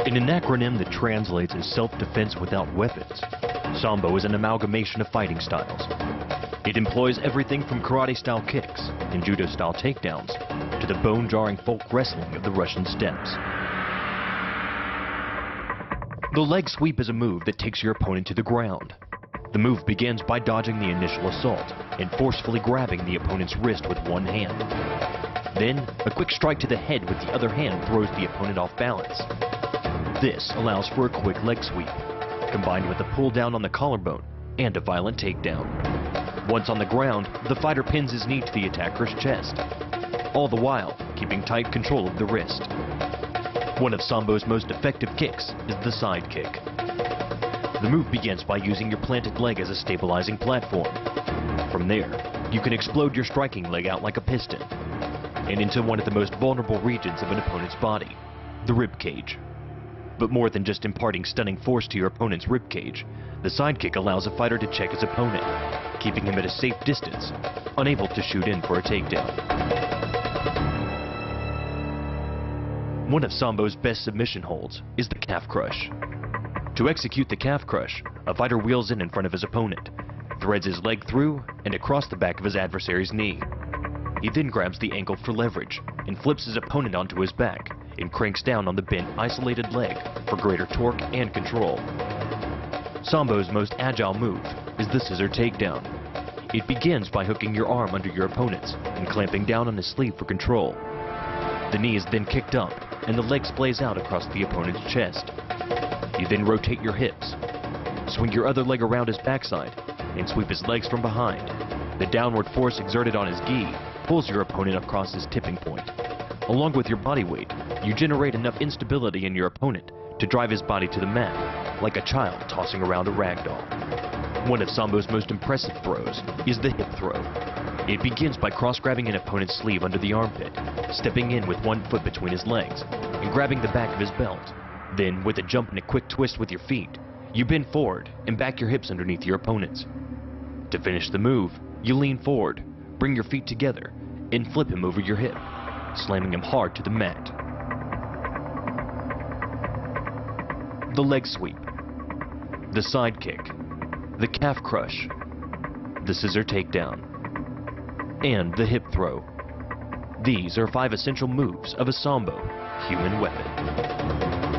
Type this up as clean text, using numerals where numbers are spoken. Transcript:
In an acronym that translates as self-defense without weapons, Sambo is an amalgamation of fighting styles. It employs everything from karate-style kicks and judo-style takedowns to the bone-jarring folk wrestling of the Russian steppes. The leg sweep is a move that takes your opponent to the ground. The move begins by dodging the initial assault and forcefully grabbing the opponent's wrist with one hand. Then, a quick strike to the head with the other hand throws the opponent off balance. This allows for a quick leg sweep, combined with a pull down on the collarbone and a violent takedown. Once on the ground, the fighter pins his knee to the attacker's chest, all the while keeping tight control of the wrist. One of Sambo's most effective kicks is the side kick. The move begins by using your planted leg as a stabilizing platform. From there, you can explode your striking leg out like a piston and into one of the most vulnerable regions of an opponent's body, the rib cage. But more than just imparting stunning force to your opponent's rib cage, the side kick allows a fighter to check his opponent, keeping him at a safe distance, unable to shoot in for a takedown. One of Sambo's best submission holds is the calf crush. To execute the calf crush, a fighter wheels in front of his opponent, threads his leg through and across the back of his adversary's knee. He then grabs the ankle for leverage and flips his opponent onto his back and cranks down on the bent, isolated leg for greater torque and control. Sambo's most agile move is the scissor takedown. It begins by hooking your arm under your opponent's and clamping down on his sleeve for control. The knee is then kicked up and the leg splays out across the opponent's chest. You then rotate your hips, swing your other leg around his backside, and sweep his legs from behind. The downward force exerted on his gi pulls your opponent across his tipping point. Along with your body weight, you generate enough instability in your opponent to drive his body to the mat, like a child tossing around a rag doll. One of Sambo's most impressive throws is the hip throw. It begins by cross-grabbing an opponent's sleeve under the armpit, stepping in with one foot between his legs, and grabbing the back of his belt. Then, with a jump and a quick twist with your feet, you bend forward and back your hips underneath your opponent's. To finish the move, you lean forward, bring your feet together, and flip him over your hip, slamming him hard to the mat. The leg sweep, the side kick, the calf crush, the scissor takedown, and the hip throw. These are 5 essential moves of a Sambo human weapon.